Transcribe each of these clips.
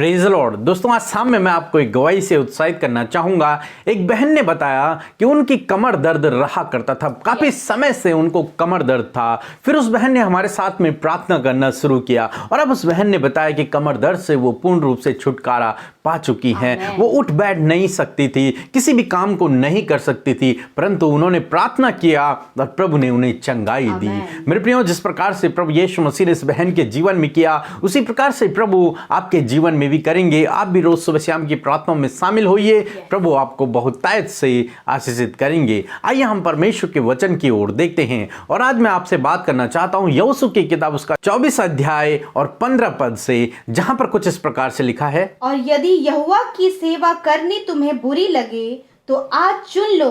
Praise the Lord. दोस्तों, आज शाम में मैं आपको एक गवाही से उत्साहित करना चाहूंगा। एक बहन ने बताया कि उनकी कमर दर्द रहा करता था, काफी समय से उनको कमर दर्द था। फिर उस बहन ने हमारे साथ में प्रार्थना करना शुरू किया और अब उस बहन ने बताया कि कमर दर्द से वो पूर्ण रूप से छुटकारा पा चुकी हैं। वो उठ बैठ नहीं सकती थी, किसी भी काम को नहीं कर सकती थी, परंतु उन्होंने प्रार्थना किया और प्रभु ने उन्हें चंगाई दी। मेरे प्रियो, जिस प्रकार से प्रभु यीशु मसीह ने इस बहन के जीवन में किया, उसी प्रकार से प्रभु आपके जीवन में भी करेंगे। आप भी रोज सुबह शाम की प्रार्थना में शामिल होइए, प्रभु आपको बहुतायत से आशीषित करेंगे। आइए हम परमेश्वर के वचन की ओर देखते हैं और आज मैं आपसे बात करना चाहता हूं यहोशू की किताब उसका 24 अध्याय और 15 पद से, जहां पर कुछ इस प्रकार से लिखा है। और यदि यहोवा की सेवा करनी तुम्हें बुरी लगे तो आज चुन लो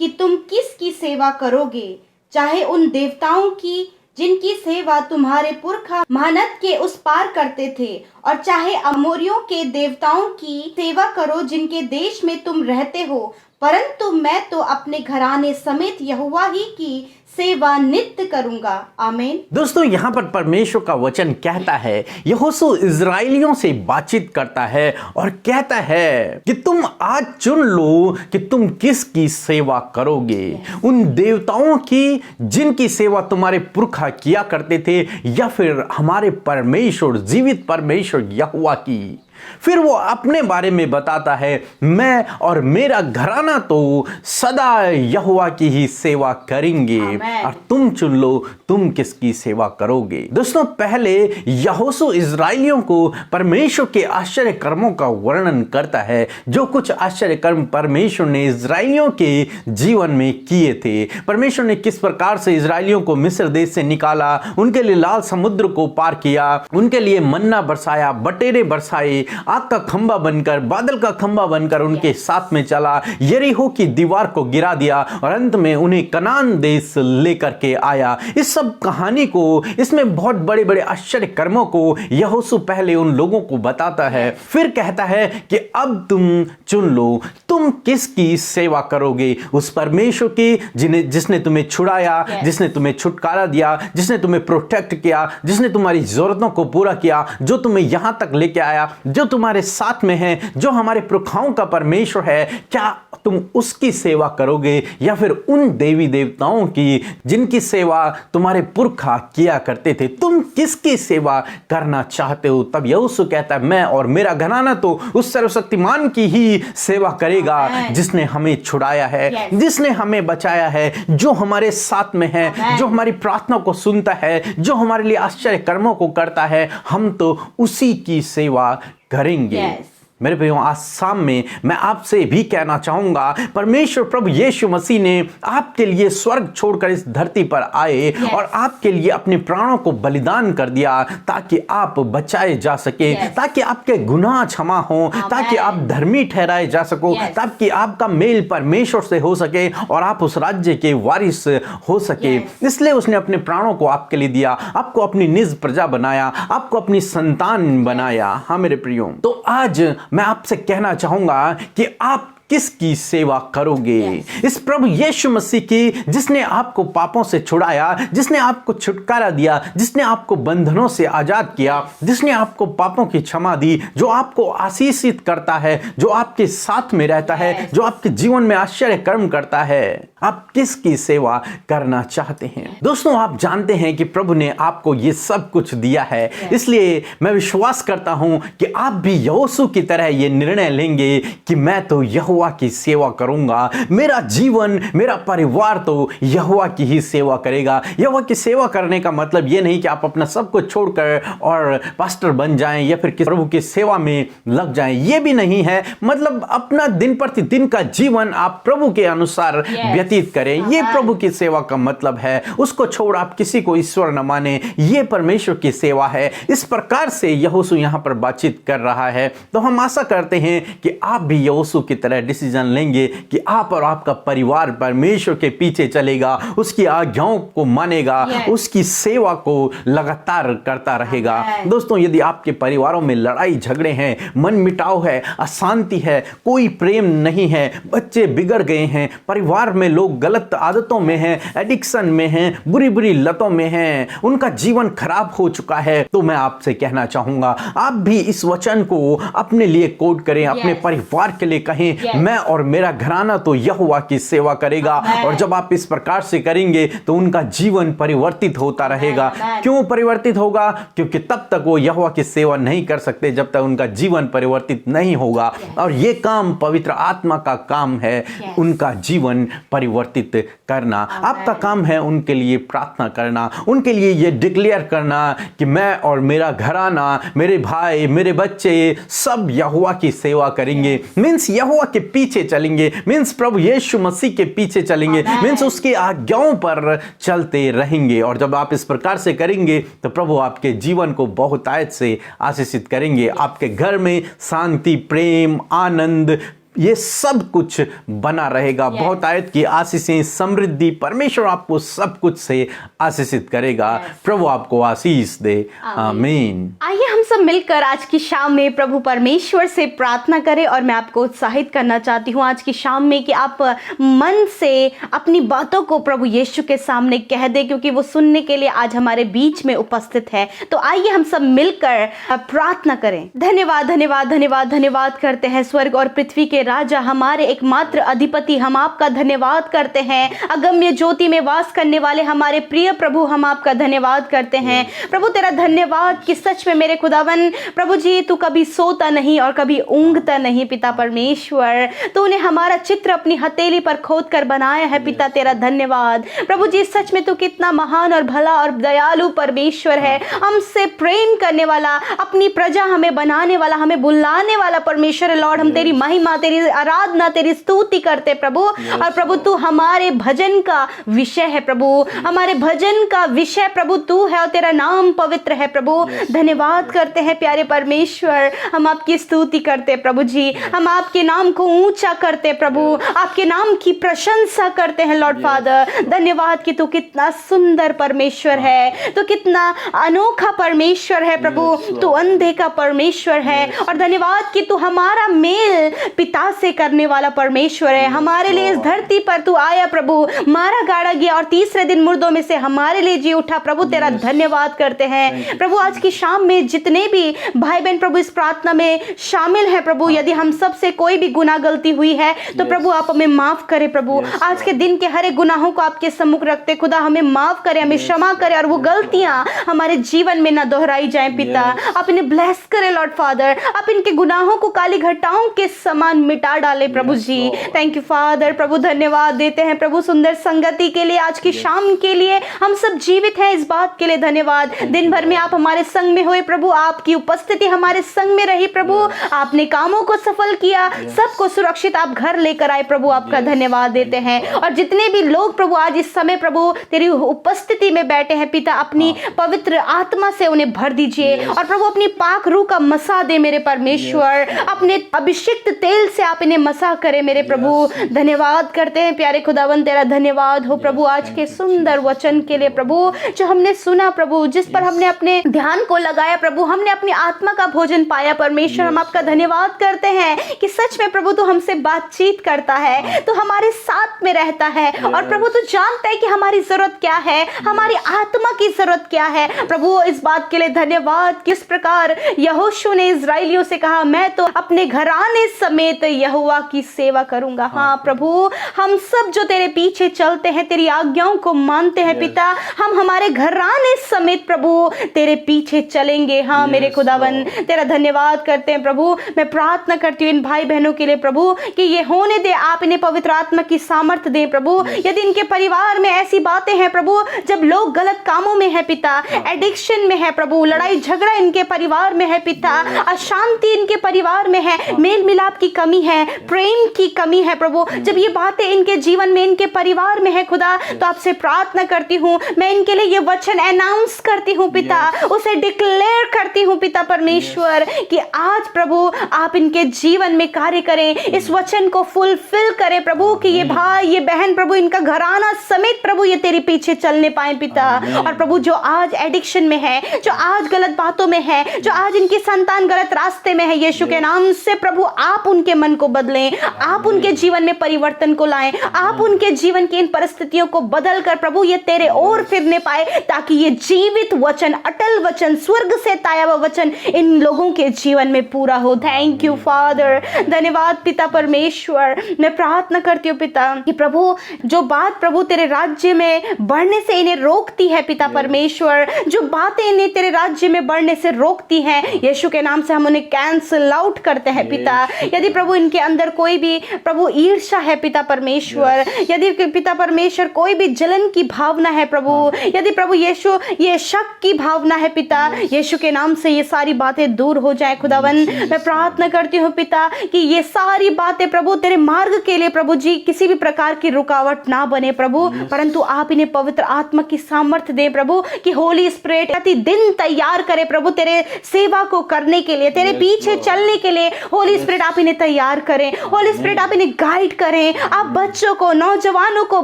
कि तुम किसकी सेवा करोगे, चाहे उन देवताओं की जिनकी सेवा तुम्हारे पुरखा महानद के उस पार करते थे, और चाहे अमोरियों के देवताओं की सेवा करो जिनके देश में तुम रहते हो, परंतु मैं तो अपने घराने समेत यहोवा ही की सेवा नित्य करूंगा। आमीन। दोस्तों, यहाँ पर परमेश्वर का वचन कहता है, यहोशू इजराइलियों से बातचीत करता है और कहता है कि तुम आज चुन लो कि तुम किसकी सेवा करोगे, उन देवताओं की जिनकी सेवा तुम्हारे पुरखा किया करते थे, या फिर हमारे परमेश्वर, जीवित परमेश्वर यहोवा की। फिर वो अपने बारे में बताता है, मैं और मेरा घराना तो सदा यहोवा की ही सेवा करेंगे, और तुम चुन लो तुम किसकी सेवा करोगे। दोस्तों, पहले यहोशू इजराइलियों को परमेश्वर के आश्चर्य कर्मों का वर्णन करता है, जो कुछ आश्चर्य कर्म परमेश्वर ने इजराइलियों के जीवन में किए थे। परमेश्वर ने किस प्रकार से इजराइलियों को मिस्र देश से निकाला, उनके लिए लाल समुद्र को पार किया, उनके लिए मन्ना बरसाया, बटेरे बरसाए, आग का खंबा बनकर, बादल का खंबा बनकर उनके साथ में चला, यरीहो की दीवार को गिरा दिया और अंत में उन्हें कनान देश लेकर के आया। इस सब कहानी को, इसमें बहुत बड़े बड़े आश्चर्य कर्मों को यहोशू पहले उन लोगों को बताता है। फिर कहता है कि अब तुम चुन लो तुम किसकी सेवा करोगे, उस परमेश्वर की जिसने तुम्हें छुड़ाया, जिसने तुम्हें छुटकारा दिया, जिसने तुम्हें प्रोटेक्ट किया, जिसने तुम्हारी जरूरतों को पूरा किया, जो तुम्हें यहां तक लेके आया, जो तुम्हारे साथ में है, जो हमारे पुरखाओं का परमेश्वर है। क्या तुम उसकी सेवा करोगे या फिर उन देवी देवताओं की जिनकी सेवा तुम्हारे पुरखा किया करते थे? तुम किसकी सेवा करना चाहते हो? तब यहोशू कहता है, मैं और मेरा घराना तो उस सर्वशक्तिमान की ही सेवा करेगा, जिसने हमें छुड़ाया है, जिसने हमें बचाया है, जो हमारे साथ में है, जो हमारी प्रार्थना को सुनता है, जो हमारे लिए आश्चर्य कर्मों को करता है। हम तो उसी की सेवा करेंगे। मेरे भाइयों, आज शाम में मैं आपसे भी कहना चाहूंगा, परमेश्वर प्रभु यीशु मसीह ने आपके लिए स्वर्ग छोड़कर इस धरती पर आए और आपके लिए अपने प्राणों को बलिदान कर दिया, ताकि आप बचाए जा सके, ताकि आपके गुनाह क्षमा हो, ताकि आप धर्मी ठहराए जा सको, ताकि आपका मेल परमेश्वर से हो सके और आप उस राज्य के वारिस हो सके। इसलिए उसने अपने प्राणों को आपके लिए दिया, आपको अपनी निज प्रजा बनाया, आपको अपनी संतान बनाया। हाँ मेरे प्रियो, तो आज मैं आपसे कहना चाहूंगा कि आप किसकी सेवा करोगे? इस प्रभु यीशु मसीह की, जिसने आपको पापों से छुड़ाया, जिसने आपको छुटकारा दिया, जिसने आपको बंधनों से आजाद किया, जिसने आपको पापों की क्षमा दी, जो आपको आशीषित करता है, जो आपके साथ में रहता है, जो आपके जीवन में आश्चर्य कर्म करता है। आप किसकी सेवा करना चाहते हैं? दोस्तों, आप जानते हैं कि प्रभु ने आपको ये सब कुछ दिया है, इसलिए मैं विश्वास करता हूं कि आप भी यहोशू की तरह ये निर्णय लेंगे कि मैं तो यहोवा की सेवा करूंगा, मेरा जीवन, मेरा परिवार तो यहोवा की ही सेवा करेगा। यहोवा की सेवा करने का मतलब ये नहीं कि आप अपना सब कुछ छोड़कर और पास्टर बन जाएं या फिर प्रभु की सेवा में लग जाएं, ये भी नहीं है। मतलब अपना दिन प्रतिदिन का जीवन आप प्रभु के अनुसार व्यतीत करें, ये प्रभु की सेवा का मतलब है। उसको छोड़ आप किसी को ईश्वर न माने, ये परमेश्वर की सेवा है। इस प्रकार से यहोशू यहां पर बातचीत कर रहा है। तो हम आशा करते हैं कि आप भी यहोशू की तरह डिसीजन लेंगे कि आप और आपका परिवार परमेश्वर के पीछे चलेगा, उसकी आज्ञाओं को मानेगा, उसकी सेवा को लगातार करता रहेगा। दोस्तों, यदि आपके परिवारों में लड़ाई झगड़े हैं, मन मिटाव है, अशांति है, कोई प्रेम नहीं है, बच्चे बिगड़ गए हैं, परिवार में लोग गलत आदतों में हैं, एडिक्शन में हैं, बुरी बुरी लतों में हैं, उनका जीवन खराब हो चुका है, तो मैं आपसे कहना चाहूंगा आप भी इस वचन को अपने लिए कोट करें, अपने परिवार के लिए कहें, मैं और मेरा घराना तो यहोवा की सेवा करेगा। और जब आप इस प्रकार से करेंगे तो उनका जीवन परिवर्तित होता रहेगा। क्यों परिवर्तित होगा? क्योंकि तब तक वो यहोवा की सेवा नहीं कर सकते जब तक उनका जीवन परिवर्तित नहीं होगा। और ये काम पवित्र आत्मा का काम है, उनका जीवन परिवर्तित करना। आपका काम है उनके लिए प्रार्थना करना, उनके लिए ये डिक्लेयर करना कि मैं और मेरा घराना, मेरे भाई, मेरे बच्चे सब यहोवा की सेवा करेंगे। मींस यहोवा के पीछे चलेंगे, मींस प्रभु यीशु मसीह के पीछे चलेंगे, मींस उसकी आज्ञाओं पर चलते रहेंगे। और जब आप इस प्रकार से करेंगे तो प्रभु आपके जीवन को बहुतायत से आशीषित करेंगे। आपके घर में शांति, प्रेम, आनंद, ये सब कुछ बना रहेगा। बहुत आयत की आशीषें, समृद्धि, परमेश्वर आपको सब कुछ से आशीषित करेगा। प्रभु आपको आशीष दे। आमीन। आइए हम सब मिलकर आज की शाम में प्रभु परमेश्वर से प्रार्थना करें। और मैं आपको उत्साहित करना चाहती हूँ आज की शाम में कि आप मन से अपनी बातों को प्रभु यीशु के सामने कह दें, क्योंकि वो सुनने के लिए आज हमारे बीच में उपस्थित है। तो आइए हम सब मिलकर प्रार्थना करें। धन्यवाद, धन्यवाद, धन्यवाद, धन्यवाद करते हैं स्वर्ग और पृथ्वी के राजा, हमारे एकमात्र अधिपति, हम आपका धन्यवाद करते हैं। अगम्य ज्योति में वास करने वाले हमारे प्रिय प्रभु, हम आपका धन्यवाद करते हैं। प्रभु तेरा धन्यवाद कि सच में मेरे खुदावन प्रभु जी, तू कभी सोता नहीं और कभी ऊंघता नहीं। पिता परमेश्वर, तूने हमारा चित्र अपनी हथेली पर खोद कर बनाया है। पिता तेरा धन्यवाद। प्रभु जी, सच में तू कितना महान और भला और दयालु परमेश्वर है, हमसे प्रेम करने वाला, अपनी प्रजा हमें बनाने वाला, हमें बुलाने वाला परमेश्वर है। लॉर्ड, हम तेरी महिमा, तेरी आराधना, तेरी स्तुति करते प्रभु। और प्रभु तू हमारे भजन का विषय है प्रभु, हमारे भजन का विषय प्रभु तू है और तेरा नाम पवित्र है प्रभु। धन्यवाद करते हैं प्यारे परमेश्वर, हम आपकी स्तुति करते प्रभु जी, हम आपके नाम को ऊंचा करते प्रभु, आपके नाम की प्रशंसा करते हैं लॉर्ड फादर। धन्यवाद कि तू कितना सुंदर परमेश्वर है, तू कितना अनोखा परमेश्वर है प्रभु, तू अंधे का परमेश्वर है। और धन्यवाद कि तू हमारा मेल पिता से करने वाला परमेश्वर है। हमारे लिए इस धरती पर तू आया प्रभु, मारा गाड़ा गया और तीसरे दिन मुर्दों में से हमारे लिए जी उठा। प्रभु तेरा धन्यवाद करते हैं। प्रभु आज की शाम में जितने भी भाई बहन प्रभु इस प्रार्थना में शामिल हैं प्रभु, यदि हम सब से कोई भी गुनाह गलती हुई है तो प्रभु आप हमें माफ करें प्रभु। आज के दिन के हर एक गुनाहों को आपके सम्मुख रखते खुदा हमें माफ करें, हमें क्षमा करें और वो गलतियां हमारे जीवन में ना दोहराई जाएं। पिता आप इन्हें ब्लेस करें लॉर्ड फादर, आप इनके गुनाहों को काली घटाओं के समान मिटा डाले प्रभु जी। Thank you father. प्रभु धन्यवाद देते हैं प्रभु सुंदर संगति के लिए, आज की शाम के लिए, हम सब जीवित हैं इस बात के लिए धन्यवाद। दिन भर में आप हमारे संग में हुए प्रभु, आपकी उपस्थिति हमारे संग में रही प्रभु, आपने कामों को सफल किया, सबको सुरक्षित आप घर लेकर आए प्रभु, आपका धन्यवाद देते हैं। और जितने भी लोग प्रभु आज इस समय प्रभु तेरी उपस्थिति में बैठे हैं पिता, अपनी पवित्र आत्मा से उन्हें भर दीजिए और प्रभु अपनी पाक रूह का मसा दे मेरे परमेश्वर, अपने अभिषिक्त तेल से आप इन्हें मसा करें मेरे प्रभु। धन्यवाद करते हैं प्यारे खुदावन, तेरा धन्यवाद हो प्रभु आज के सुंदर वचन के लिए प्रभु, जो हमने सुना प्रभु, जिस पर हमने अपने ध्यान को लगाया प्रभु, हमने अपनी आत्मा का भोजन पाया परमेश्वर। हम आपका धन्यवाद करते हैं कि सच में प्रभु तू हमसे बातचीत करता है, तू हमारे साथ में रहता है और प्रभु तू जानता है कि हमारी जरूरत क्या है, हमारी आत्मा की जरूरत क्या है प्रभु। इस बात के लिए धन्यवाद। किस प्रकार यहोशू ने इजराइलियों से कहा, मैं तो अपने घराने समेत यहोवा की सेवा करूंगा। हाँ प्रभु, हम सब जो तेरे पीछे चलते हैं, तेरी आज्ञाओं को मानते हैं पिता, हम हमारे घराने समेत प्रभु तेरे पीछे चलेंगे। हाँ मेरे खुदावन, तेरा धन्यवाद करते हैं प्रभु। मैं प्रार्थना करती हूँ इन भाई बहनों के लिए प्रभु कि ये होने दे, आप इन्हें पवित्र आत्मा की सामर्थ्य दें प्रभु। यदि इनके परिवार में ऐसी बातें हैं प्रभु, जब लोग गलत कामों में है पिता, एडिक्शन में है प्रभु, लड़ाई झगड़ा इनके परिवार में है पिता, अशांति इनके परिवार में है, मेल मिलाप की कमी कमी है, प्रेम की कमी है प्रभु, जब ये बातें इनके जीवन में, इनके परिवार में है खुदा, तो आपसे प्रार्थना करती हूँ, मैं इनके लिए ये वचन अनाउंस करती हूँ पिता, उसे डिक्लेयर करती हूँ पिता परमेश्वर कि आज प्रभु आप इनके जीवन में कार्य करें, इस वचन को फुलफिल करें प्रभु, कि ये भाई ये बहन प्रभु, इनका घराना समेत प्रभु ये तेरे पीछे चलने पाए पिता। और प्रभु जो आज एडिक्शन में है, जो आज गलत बातों में है, जो आज इनकी संतान गलत रास्ते में है, यीशु के नाम से प्रभु आप उनके मन को बदलें, आप उनके जीवन में परिवर्तन को लाएं, आप उनके जीवन की इन परिस्थितियों को बदल कर प्रभु ये तेरे ओर फिरने पाए, ताकि ये जीवित वचन, अटल वचन, स्वर्ग से ताया हुआ वचन इन लोगों के जीवन में पूरा हो। थैंक यू फादर, धन्यवाद पिता परमेश्वर। मैं प्रार्थना करती हूँ पिता कि प्रभु जो बात प्रभु तेरे राज्य में बढ़ने से इन्हें रोकती है पिता परमेश्वर, जो बातें इन्हें तेरे राज्य में बढ़ने से रोकती हैं, यीशु के नाम से हम उन्हें कैंसल आउट करते हैं पिता। यदि प्रभु इनके अंदर कोई भी प्रभु ईर्ष्या है पिता परमेश्वर, यदि पिता परमेश्वर कोई भी जलन की भावना है प्रभु, यदि प्रभु यीशु ये शक की भावना है पिता, यीशु के नाम से ये सारी बातें दूर हो जाए खुदावन। मैं प्रार्थना करती हूँ पिता कि ये सारी बातें प्रभु तेरे मार्ग के लिए प्रभु जी किसी भी प्रकार की रुकावट ना बने प्रभु, परंतु आप इन्हें पवित्र आत्मा की सामर्थ्य दे प्रभु, कि होली स्पिरिट प्रतिदिन तैयार करे प्रभु तेरे सेवा को करने के लिए, तेरे पीछे चलने के लिए। होली स्पिरिट आप इन्हें तैयार करें, होली स्पिरिट आप इन्हें गाइड करें, आप बच्चों को, नौजवानों को,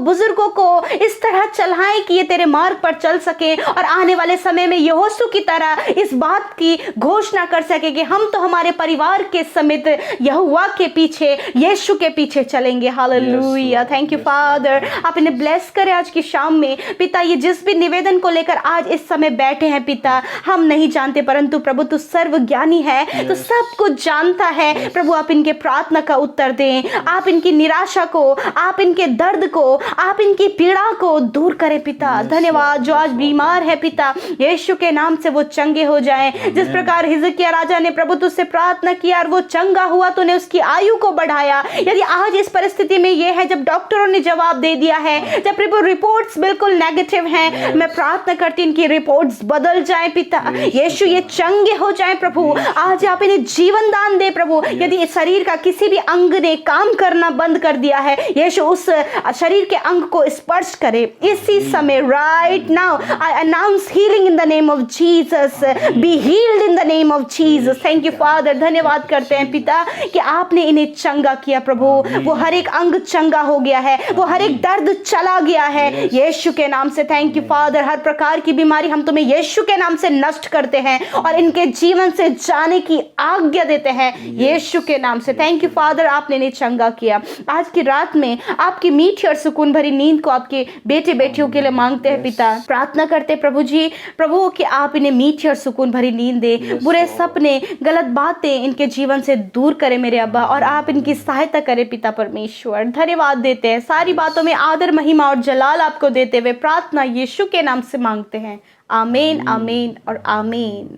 बुजुर्गों को इस तरह चलाएं कि ये तेरे मार्ग पर चल सके, और आने वाले समय में यहोशू की तरह इस बात की घोषणा कर सके कि हम तो हमारे परिवार के समेत यहोवा के पीछे, यीशु के पीछे चलेंगे। Hallelujah, thank you father. आप इन्हें ब्लेस करें आज की शाम में पिता। ये जिस भी निवेदन को लेकर आज इस समय बैठे हैं पिता, हम नहीं जानते, परंतु प्रभु तू सर्वज्ञानी है, तो सब कुछ जानता है प्रभु। आप इनके प्रार्थना का उत्तर दें, आप इनकी निराशा को, आप इनके दर्द को, आप इनकी पीड़ा को दूर करें पिता। धन्यवाद। जो आज बीमार है पिता, यीशु के नाम से वो चंगे हो जाएं। जिस प्रकार हिजकिय्याह राजा ने प्रभु तुझसे प्रार्थना किया और वो चंगा हुआ, तूने उसकी आयु को बढ़ाया। यदि आज इस परिस्थिति में ये है जब डॉक्टरों ने जवाब दे दिया है, जब प्रभु रिपोर्ट्स बिल्कुल नेगेटिव हैं, मैं प्रार्थना करती हूं इनकी रिपोर्ट्स बदल जाएं पिता। यीशु ये चंगे हो जाएं प्रभु। आज आप इन्हें जीवन दान दे प्रभु। यदि इस शरीर का किसी भी अंग ने काम करना बंद कर दिया है, यीशु उस शरीर के अंग को स्पर्श करे इसी समय। Right now I announce healing in the name of Jesus, be healed in the name of Jesus. Thank you father. धन्यवाद करते हैं पिता कि आपने इन्हें चंगा किया प्रभु। वो हर एक अंग चंगा हो गया है, वो हर एक दर्द चला गया है यीशु के नाम से। Thank you father. हर प्रकार की बीमारी हम तुम्हें यीशु के नाम से नष्ट करते हैं और इनके जीवन से जाने की आज्ञा देते हैं यीशु के नाम से। थैंक यू फादर, आपने इन्हें चंगा किया। आज की रात में आपकी मीठी और सुकून भरी नींद को आपके बेटे बेटियों के लिए मांगते हैं पिता। प्रार्थना करते प्रभु जी, प्रभु कि आप इन्हें मीठी और सुकून भरी नींद दे। बुरे सपने, गलत बातें इनके जीवन से दूर करें मेरे अब्बा, और आप इनकी सहायता करें पिता परमेश्वर। धन्यवाद देते हैं, सारी बातों में आदर, महिमा और जलाल आपको देते हुए प्रार्थना यीशु के नाम से मांगते हैं। आमीन, आमीन और आमीन।